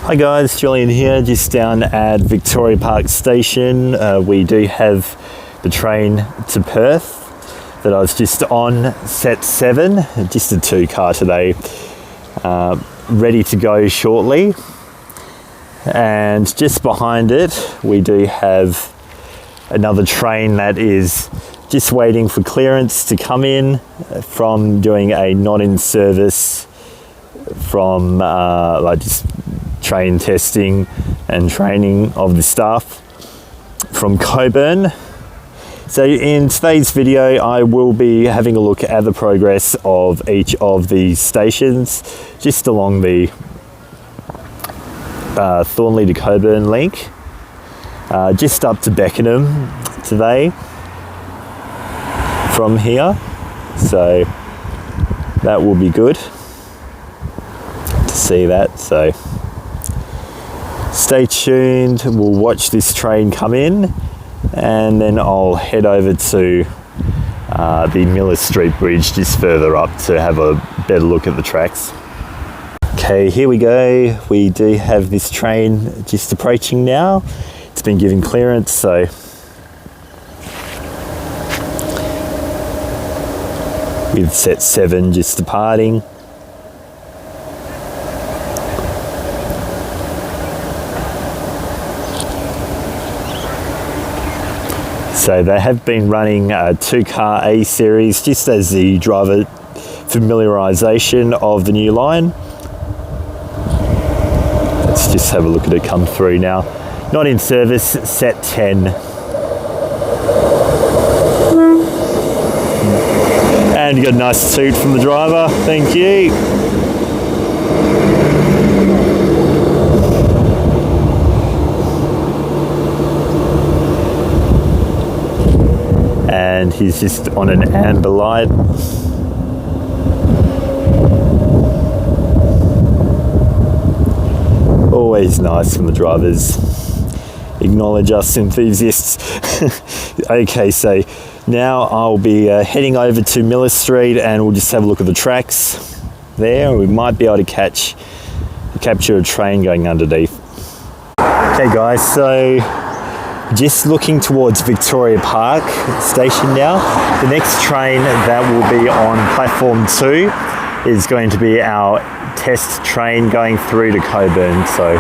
Hi guys, Julian here, just down at Victoria Park Station. We do have the train to Perth that I was just on, set 7, just a 2-car today, ready to go shortly. And just behind it, we do have another train that is just waiting for clearance to come in from doing a not in service from just train testing and training of the staff from Cockburn. So in today's video I will be having a look at the progress of each of these stations just along the Thornlie-Cockburn link, just up to Beckenham today from here, so that will be good to see that. So stay tuned, we'll watch this train come in and then I'll head over to the Miller Street Bridge just further up to have a better look at the tracks. Okay, here we go. We do have this train just approaching now. It's been given clearance, so with set 7 just departing. So they have been running a 2-car A series just as the driver familiarisation of the new line. Let's just have a look at it come through now. Not in service, set 10. And you got a nice toot from the driver, thank you. And he's just on an amber light. Always nice when the drivers acknowledge us enthusiasts. Okay, so now I'll be heading over to Miller Street and we'll just have a look at the tracks there. We might be able to capture a train going underneath. Okay guys, so just looking towards Victoria Park Station now. The next train that will be on platform 2 is going to be our test train going through to Cockburn. So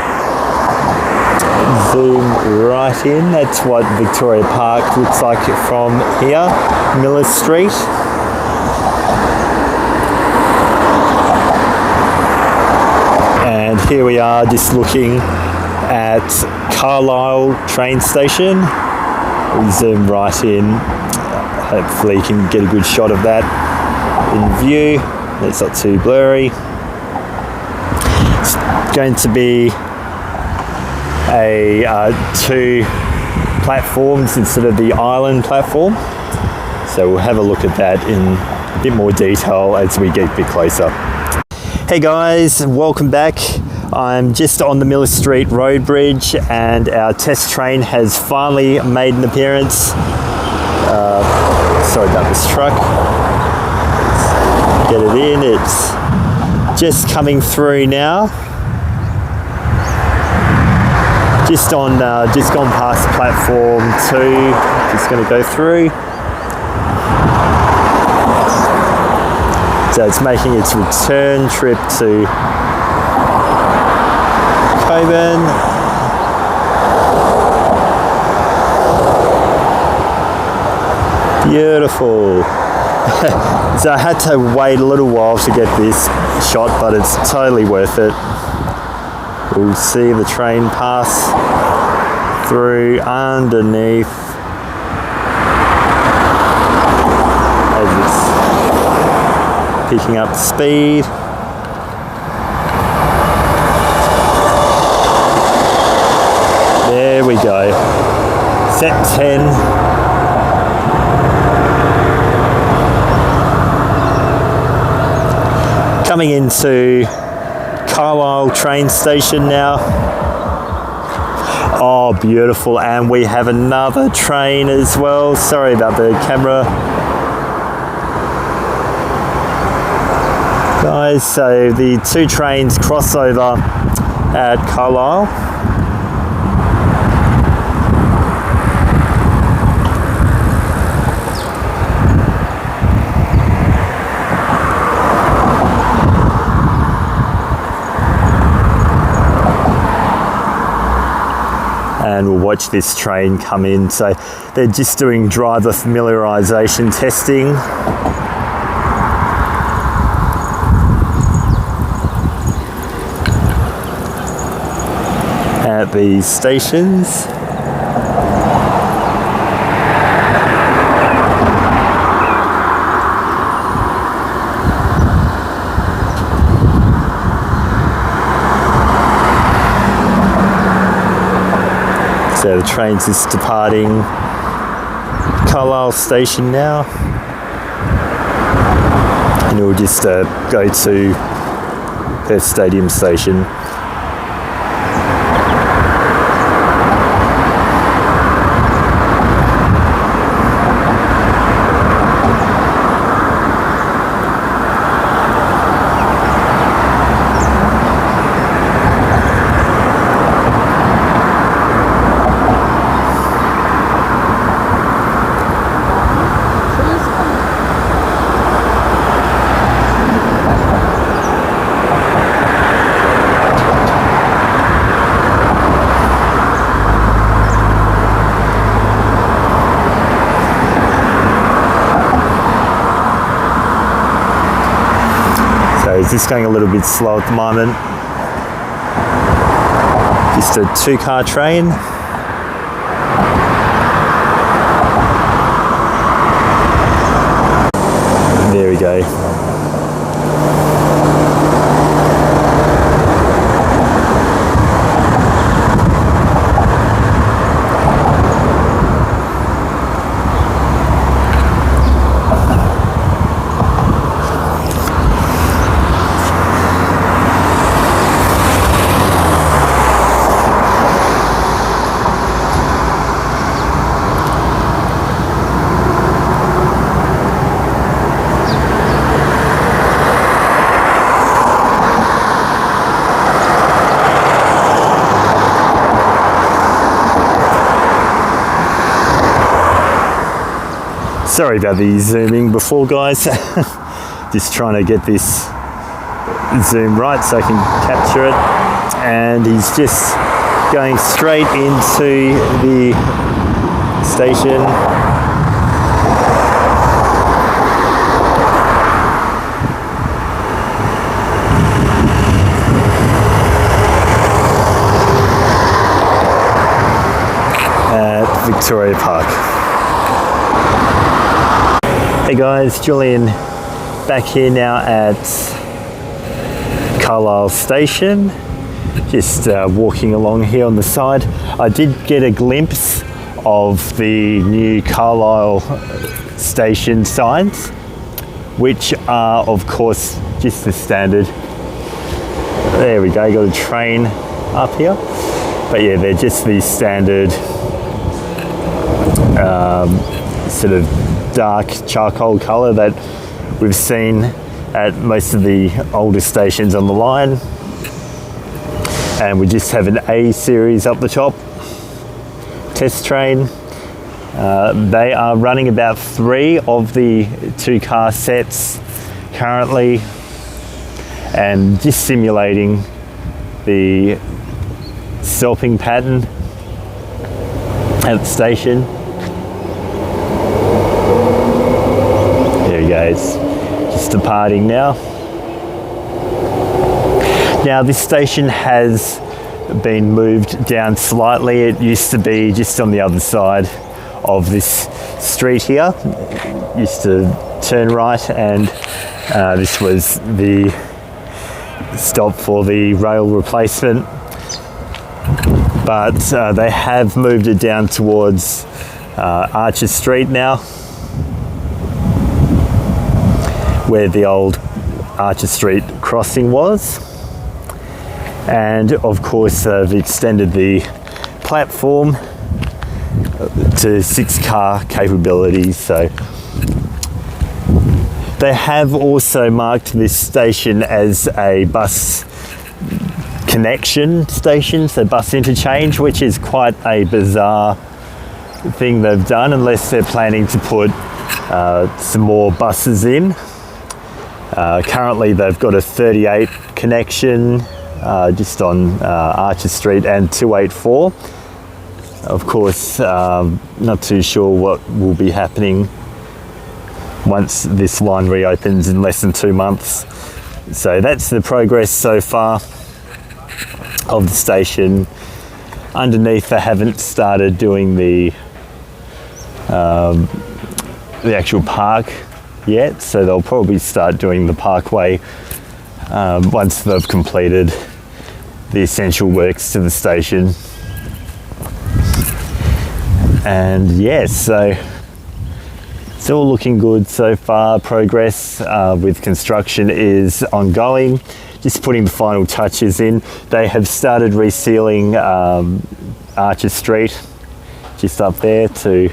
zoom right in. That's what Victoria Park looks like from here, Miller Street. And here we are just looking at Carlisle train station. We zoom right in. Hopefully you can get a good shot of that in view. It's not too blurry. It's going to be a 2 platforms instead of the island platform. So we'll have a look at that in a bit more detail as we get a bit closer. Hey guys, welcome back. I'm just on the Miller Street Road Bridge and our test train has finally made an appearance. Sorry about this truck. Let's get it in. It's just coming through now. Just gone past platform 2. Just going to go through. So it's making its return trip to Cockburn. Beautiful. So I had to wait a little while to get this shot, but it's totally worth it. We'll see the train pass through underneath as it's picking up speed. There we go. Set 10. Coming into Carlisle train station now. Oh, beautiful. And we have another train as well. Sorry about the camera, guys. So the 2 trains cross over at Carlisle. And we'll watch this train come in. So they're just doing driver familiarisation testing. At these stations. So the train's just departing Carlisle station now, and we'll just go to Perth Stadium station. It's just going a little bit slow at the moment. Just a 2-car train. There we go. Sorry about the zooming before, guys. Just trying to get this zoom right so I can capture it. And he's just going straight into the station. At Victoria Park. Hey guys, Julian back here now at Carlisle station, just walking along here on the side. I did get a glimpse of the new Carlisle station signs, which are of course just the standard. There we go, got a train up here, but yeah, they're just the standard sort of dark charcoal colour that we've seen at most of the older stations on the line. And we just have an A series up the top, test train. They are running about 3 of the 2-car sets currently, and just simulating the stopping pattern at the station. It's just departing now. Now this station has been moved down slightly. It used to be just on the other side of this street here. It used to turn right, and this was the stop for the rail replacement. But they have moved it down towards Archer Street now, where the old Archer Street crossing was. And of course they've extended the platform to 6-car capabilities. So they have also marked this station as a bus connection stations, so bus interchange, which is quite a bizarre thing they've done, unless they're planning to put some more buses in. Currently they've got a 38 connection just on Archer Street and 284. Of course, not too sure what will be happening once this line reopens in less than 2 months. So that's the progress so far of the station. Underneath they haven't started doing the actual park yet, so they'll probably start doing the parkway once they've completed the essential works to the station. And yes, so it's all looking good so far. Progress with construction is ongoing, just putting the final touches in. They have started resealing Archer Street just up there to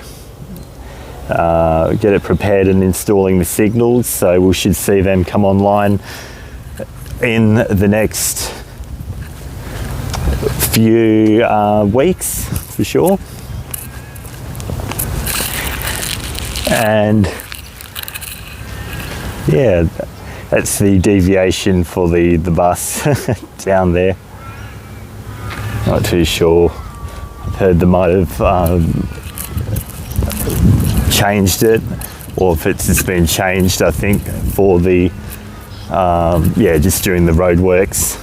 get it prepared and installing the signals, so we should see them come online in the next few weeks for sure. And yeah, that's the deviation for the bus down there. Not too sure. I've heard they might have changed it, or if it's just been changed, I think, for the yeah, just during the road works.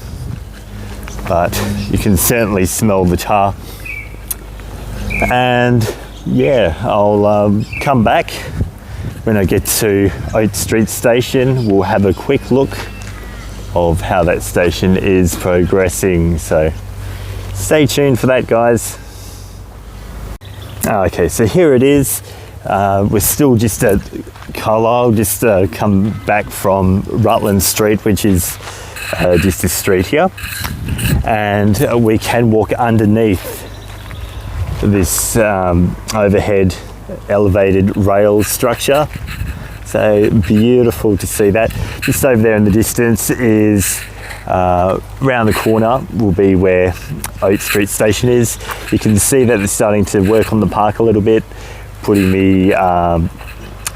But you can certainly smell the tar. And yeah, I'll come back when I get to Oats Street Station. We'll have a quick look of how that station is progressing, so stay tuned for that, guys. Okay, so here it is. We're still just at Carlisle, just come back from Rutland Street, which is just this street here, and we can walk underneath this overhead elevated rail structure. So beautiful to see that. Just over there in the distance is round the corner will be where Oats Street Station is. You can see that they're starting to work on the park a little bit, putting the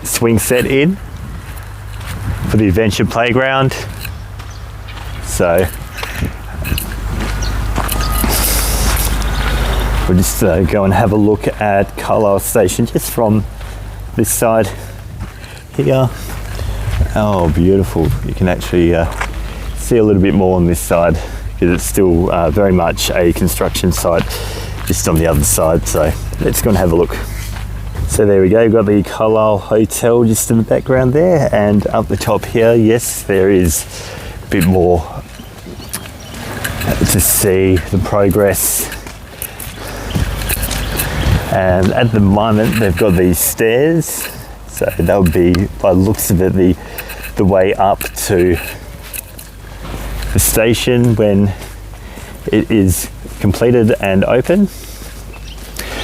swing set in for the adventure playground. So we'll just go and have a look at Carlisle Station just from this side here. Oh, beautiful. You can actually see a little bit more on this side because it's still very much a construction site just on the other side. So let's go and have a look. So there we go, we've got the Carlisle Hotel just in the background there, and up the top here, yes, there is a bit more to see the progress. And at the moment they've got these stairs, so that would be, by the looks of it, the way up to the station when it is completed and open.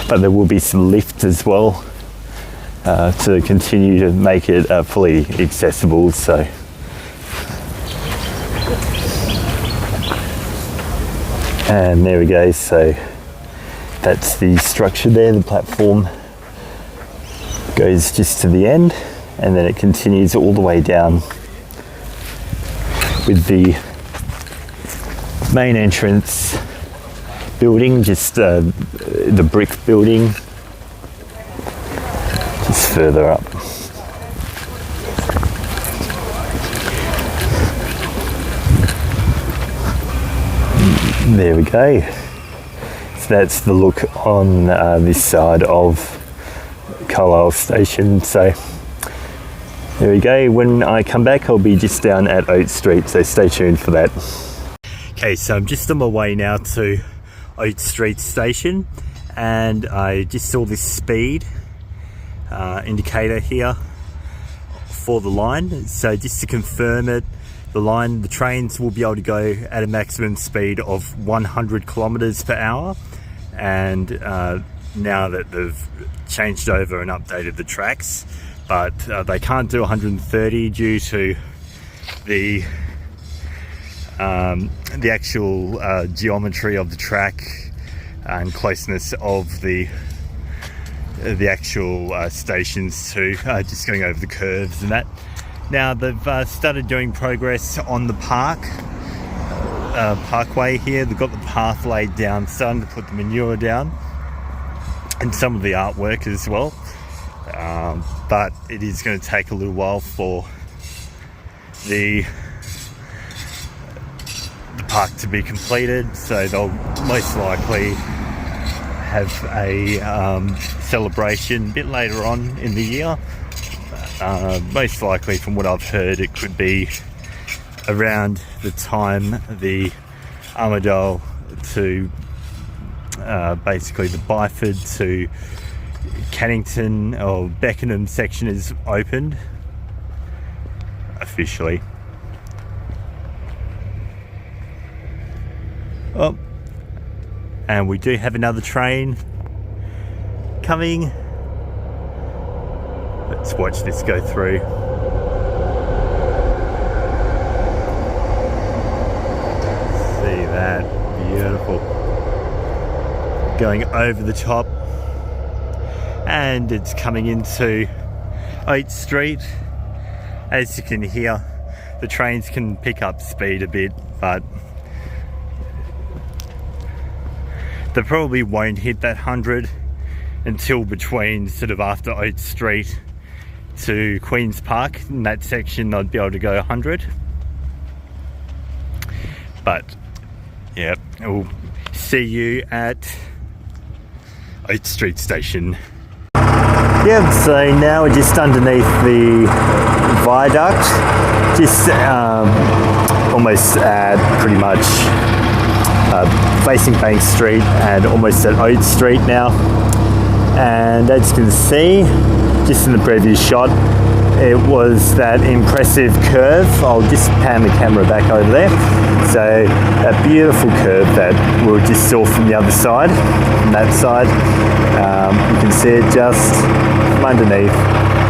But there will be some lift as well to continue to make it fully accessible. So and there we go, so that's the structure there. The platform goes just to the end, and then it continues all the way down with the main entrance building, just the brick building just further up. There we go. So that's the look on this side of Carlisle Station. So there we go. When I come back, I'll be just down at Oats Street, so stay tuned for that. Okay, so I'm just on my way now to Oats Street Station, and I just saw this speed indicator here for the line. So just to confirm it, the trains will be able to go at a maximum speed of 100 kilometers per hour. And now that they've changed over and updated the tracks, but they can't do 130 due to the the actual geometry of the track and closeness of the actual stations too, just going over the curves and that. Now they've started doing progress on the parkway here. They've got the path laid down, starting to put the manure down and some of the artwork as well. But it is going to take a little while for the park to be completed, so they'll most likely have a celebration a bit later on in the year. Most likely, from what I've heard, it could be around the time the Armadale to basically the Byford to Cannington or Beckenham section is opened officially. Oh, and we do have another train coming. Let's watch this go through. See that, beautiful. Going over the top, and it's coming into Oats Street. As you can hear, the trains can pick up speed a bit, but they probably won't hit that 100 until between sort of after Oats Street to Queen's Park. In that section they'd be able to go 100. But yeah, we'll see you at Oats Street station. Yeah, so now we're just underneath the viaduct, just almost at pretty much facing Bank Street and almost at Oats Street now. And as you can see, just in the previous shot, it was that impressive curve. I'll just pan the camera back over there. So that beautiful curve that we just saw from the other side, from that side. You can see it just from underneath.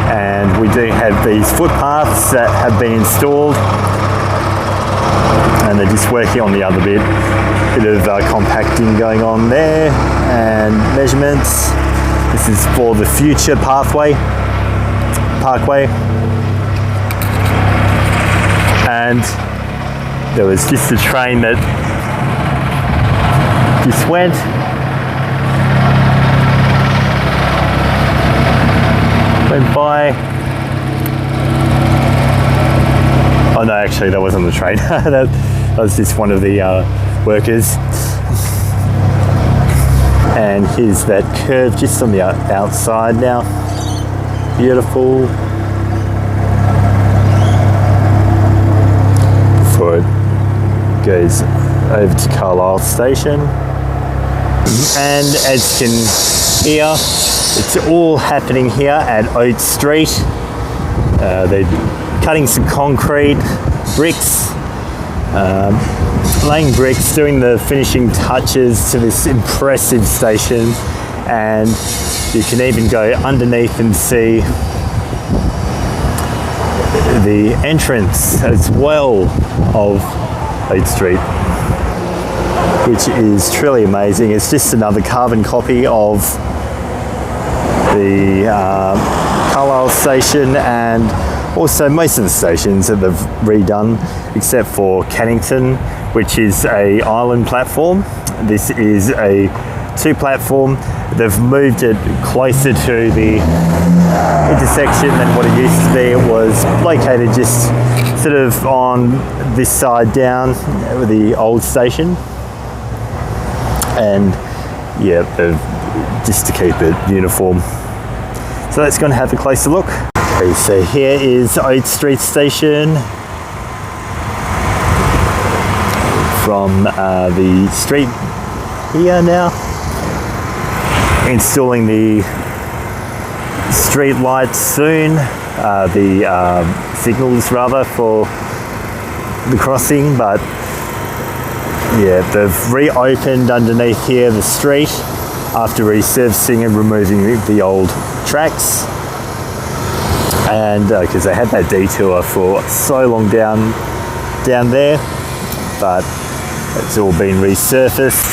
And we do have these footpaths that have been installed, and they're just working on the other bit. Bit of compacting going on there and measurements. This is for the future parkway. And there was just a train that just went. Went by. Oh no, actually that wasn't the train. that was just one of the workers. And here's that curve just on the outside now. Beautiful. Before it goes over to Carlisle station. And as you can hear, it's all happening here at Oats Street. They're cutting some concrete, bricks, laying bricks, doing the finishing touches to this impressive station, and you can even go underneath and see the entrance as well of Oats Street, which is truly amazing. It's just another carbon copy of the Carlisle station, and also most of the stations that they've redone, except for Cannington, which is a island platform. This is a 2-platform. They've moved it closer to the intersection than what it used to be. It was located just sort of on this side down with the old station. And yeah, just to keep it uniform. So let's go and have a closer look. Okay, so here is Oats Street Station. From the street here now. Installing the street lights soon, the signals rather for the crossing, but yeah, they've reopened underneath here the street after resurfacing and removing the old tracks, and because they had that detour for so long down there, but it's all been resurfaced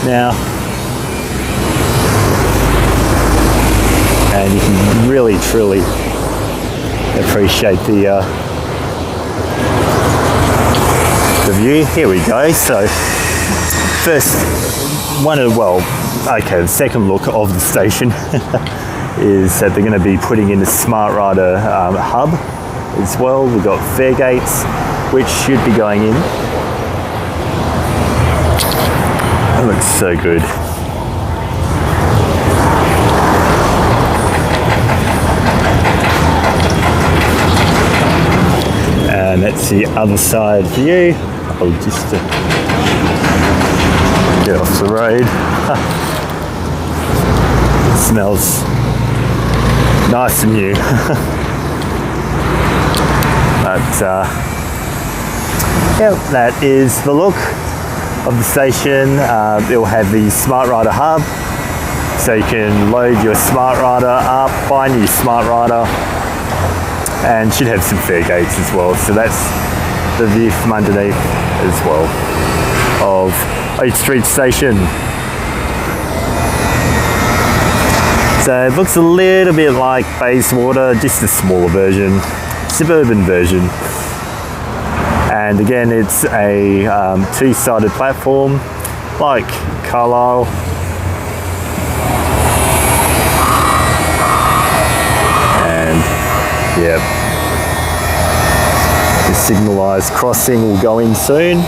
now. And you can really, truly appreciate the view. Here we go. So first the second look of the station is that they're going to be putting in a SmartRider hub as well. We've got fare gates which should be going in. That looks so good. And that's the other side view. I'll just get off the road. It smells nice and new. But yeah, that is the look of the station. It'll have the SmartRider hub, so you can load your SmartRider up, find your SmartRider, and should have some fare gates as well. So that's the view from underneath as well of Oats Street Station. So it looks a little bit like Bayswater, just a smaller version, suburban version. And again, it's a two-sided platform like Carlisle. And yeah, the signalised crossing will go in soon.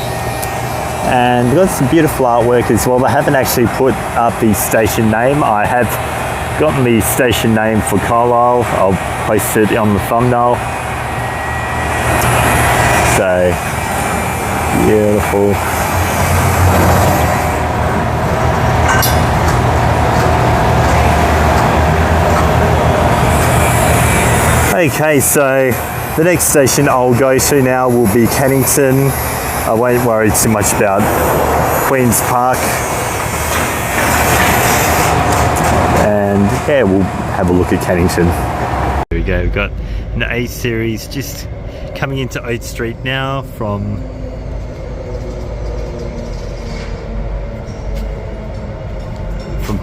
And we've got some beautiful artwork as well. They haven't actually put up the station name. I have gotten the station name for Carlisle. I'll post it on the thumbnail. So beautiful. Okay, so the next station I'll go to now will be Cannington. I won't worry too much about Queen's Park. And yeah, we'll have a look at Cannington. There we go, we've got an A series just coming into Oats Street now from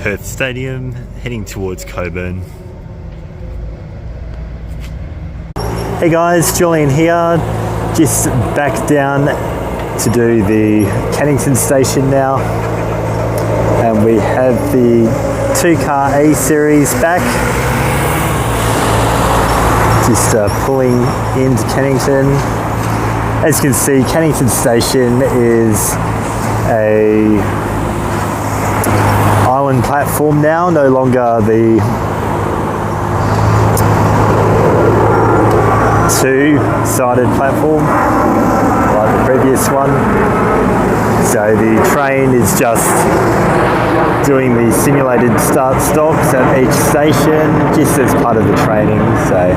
Perth Stadium, heading towards Cockburn. Hey guys, Julian here, just back down to do the Cannington station now, and we have the 2-car A series back, just pulling into Cannington. As you can see, Cannington station is a island platform now, no longer the two-sided platform like the previous one. So the train is just doing the simulated start stops at each station just as part of the training. So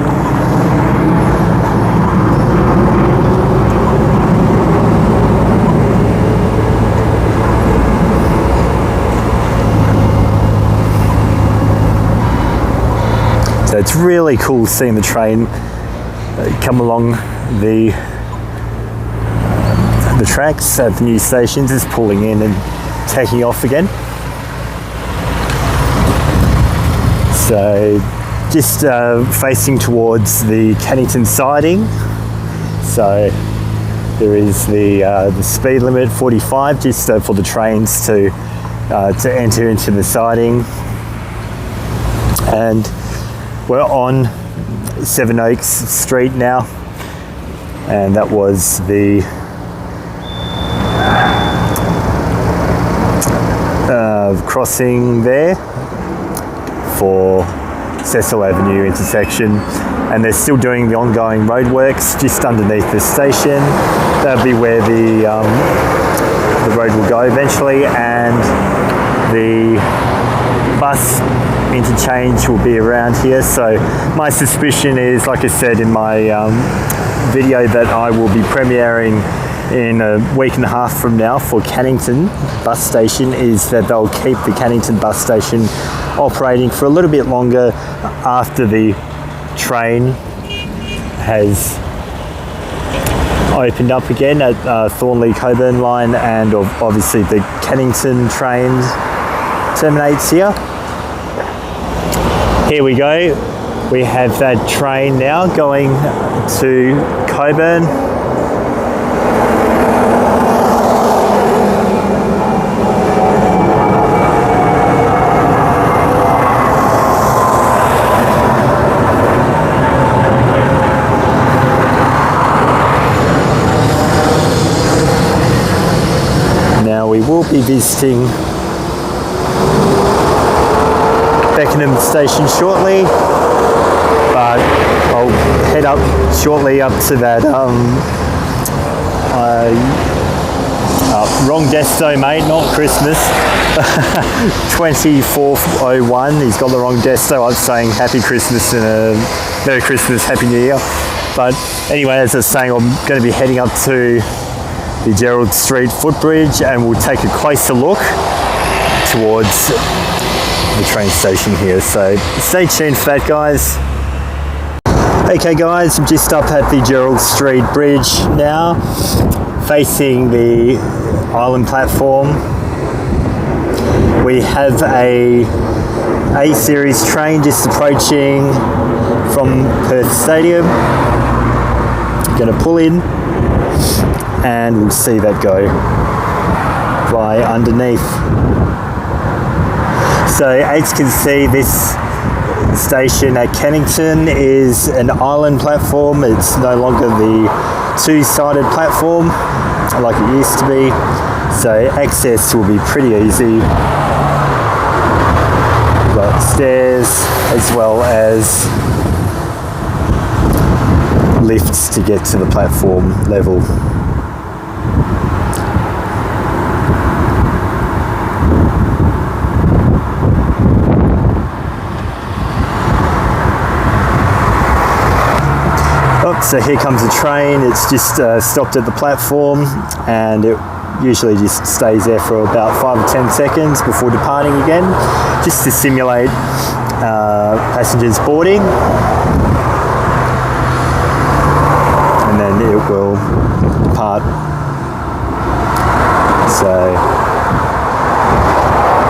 it's really cool seeing the train come along the tracks at the new stations, is pulling in and taking off again. So just facing towards the Cannington siding. So there is the speed limit 45, just for the trains to enter into the siding. And we're on Seven Oaks Street now, and that was the crossing there for Cecil Avenue intersection, and they're still doing the ongoing roadworks just underneath the station. That'll be where the road will go eventually, and the bus interchange will be around here. So my suspicion is, like I said in my video that I will be premiering in a week and a half from now for Cannington bus station, is that they'll keep the Cannington bus station operating for a little bit longer after the train has opened up again at Thornlie-Cockburn Line, and obviously the Cannington train terminates here. Here we go. We have that train now going to Cockburn. Now we will be visiting Beckenham station shortly, but I'll head up shortly up to that wrong desto, mate, not Christmas. 2401, he's got the wrong desto. I'm saying Happy Christmas and Merry Christmas, Happy New Year. But anyway, as I was saying, I'm going to be heading up to the Gerald Street footbridge, and we'll take a closer look towards the train station here. So stay tuned for that, guys. Okay guys, I'm just up at the Gerald Street bridge now, facing the island platform. We have a A-series train just approaching from Perth Stadium. Going to pull in and we'll see that go by underneath. So as you can see, this station at Cannington is an island platform. It's no longer the two-sided platform like it used to be, so access will be pretty easy. We've got stairs as well as lifts to get to the platform level. So here comes the train. It's just stopped at the platform, and it usually just stays there for about 5 or 10 seconds before departing again, just to simulate passengers boarding, and then it will depart. So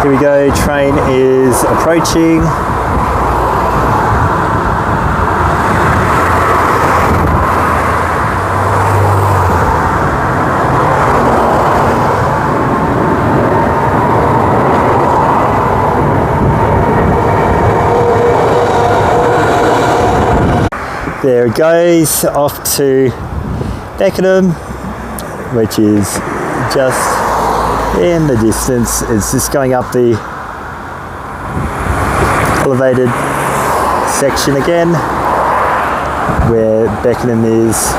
here we go, train is approaching. There it goes, off to Beckenham, which is just in the distance. It's just going up the elevated section again, where Beckenham is.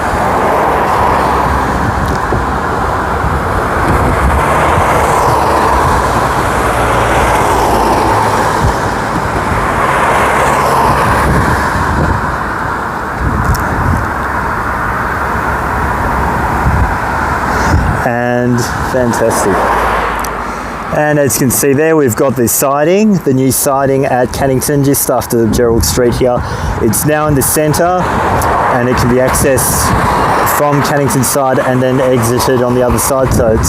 And fantastic. And as you can see there, we've got this siding, the new siding at Cannington, just after Gerald Street here. It's now in the centre, and it can be accessed from Cannington side and then exited on the other side, so it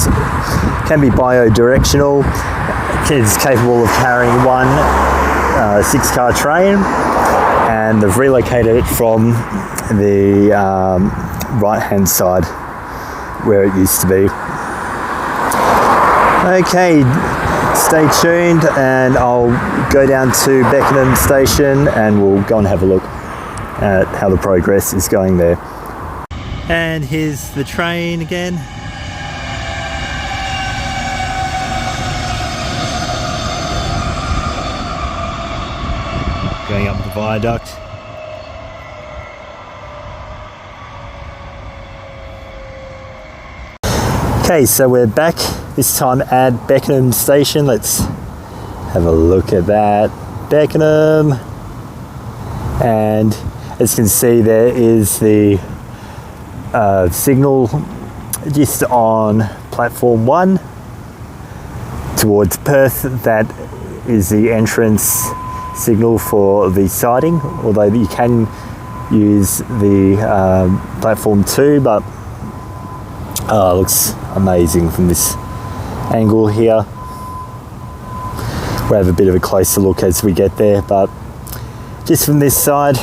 can be bi-directional. It's capable of carrying one 6-car train, and they've relocated it from the right-hand side where it used to be. Okay, stay tuned, and I'll go down to Beckenham station and we'll go and have a look at how the progress is going there. And here's the train again. Going up the viaduct. Okay, so we're back, this time at Beckenham station. Let's have a look at that. Beckenham. And as you can see, there is the signal just on platform 1 towards Perth. That is the entrance signal for the siding, although you can use the platform 2, but Oh, it looks amazing from this angle here. We'll have a bit of a closer look as we get there, but just from this side,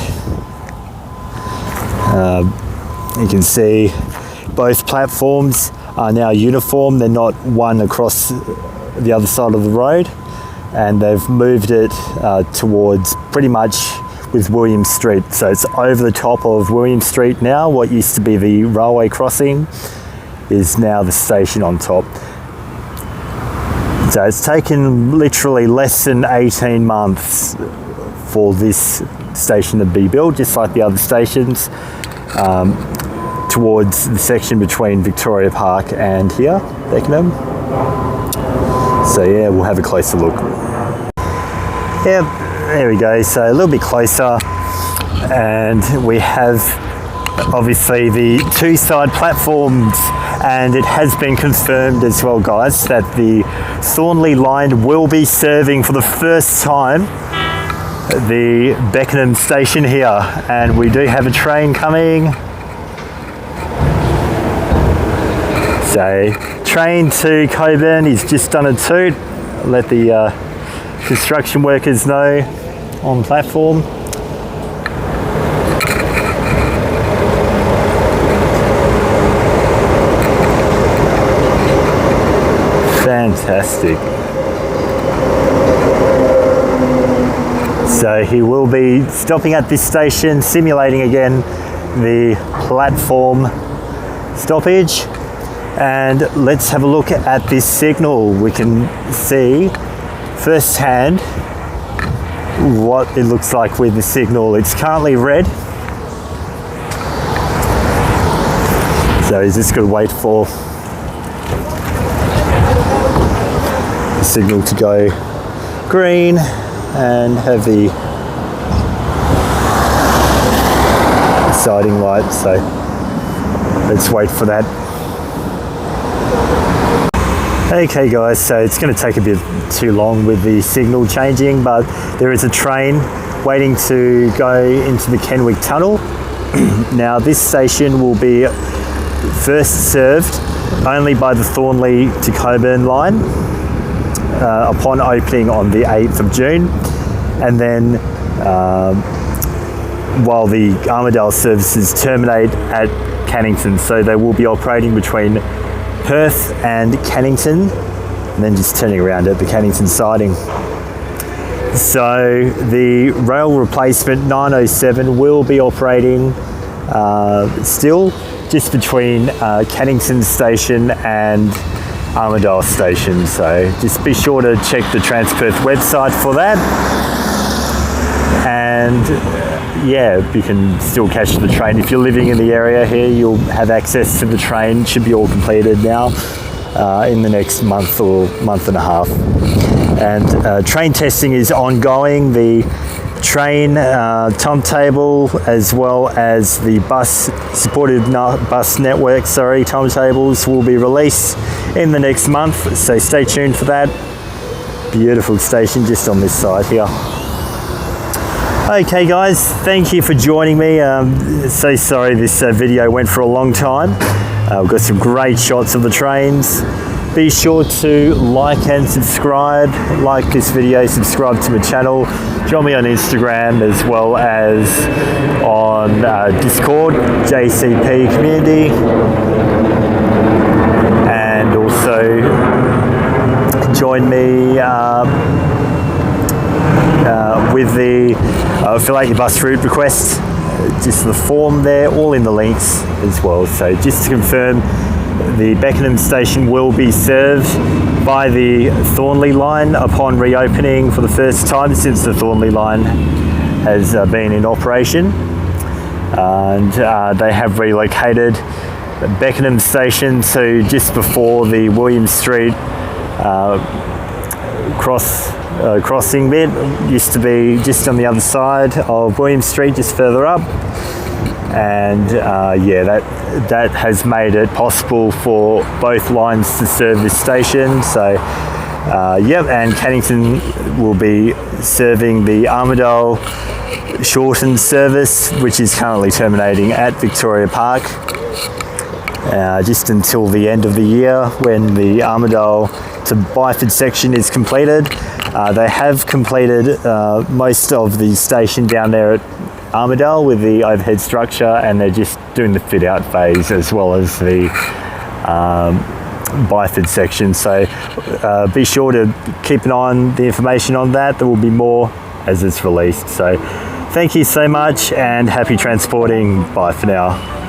you can see both platforms are now uniform. They're not one across the other side of the road, and they've moved it towards pretty much with William Street. So it's over the top of William Street now. What used to be the railway crossing is now the station on top. So it's taken literally less than 18 months for this station to be built, just like the other stations, towards the section between Victoria Park and here, Beckenham. So yeah, we'll have a closer look. Yeah, there we go. So a little bit closer, and we have obviously the two side platforms, and it has been confirmed as well, guys, that the Thornlie line will be serving for the first time the Beckenham station here, and we do have a train coming. So train to Cockburn is just done a toot. Let the construction workers know on platform. Fantastic. So he will be stopping at this station, simulating again the platform stoppage. And let's have a look at this signal. We can see firsthand what it looks like with the signal. It's currently red. So he's just going to wait for the signal to go green and have the sighting light. So let's wait for that. Okay guys, so it's going to take a bit too long with the signal changing, but there is a train waiting to go into the Kenwick Tunnel. Now this station will be first served only by the Thornlie-Cockburn Line upon opening on the 8th of June, and then while the Armadale services terminate at Cannington. So they will be operating between Perth and Cannington, and then just turning around at the Cannington siding. So the rail replacement 907 will be operating still just between Cannington station and Armadale station. So just be sure to check the Transperth website for that. And yeah, you can still catch the train. If you're living in the area here, you'll have access to the train. It should be all completed now in the next month or month and a half. And train testing is ongoing. The train timetable, as well as the supported bus network, timetables will be released in the next month. So stay tuned for that. Beautiful station just on this side here. Okay guys, thank you for joining me. So sorry this video went for a long time. We've got some great shots of the trains. Be sure to like and subscribe. Like this video, subscribe to my channel. Join me on Instagram as well as on Discord, JCP community. And also join me with the fill out your bus route request, just the form there, all in the links as well. So just to confirm, the Beckenham station will be served by the Thornlie line upon reopening for the first time since the Thornlie line has been in operation. And they have relocated the Beckenham station to just before the William Street crossing bit. Used to be just on the other side of William Street, just further up. And yeah, that has made it possible for both lines to serve this station. So yep, and Cannington will be serving the Armadale shortened service, which is currently terminating at Victoria Park. just until the end of the year when the Armidale to Byford section is completed. They have completed most of the station down there at Armidale with the overhead structure, and they're just doing the fit out phase as well as the Byford section. So be sure to keep an eye on the information on that. There will be more as it's released. So thank you so much and happy transporting. Bye for now.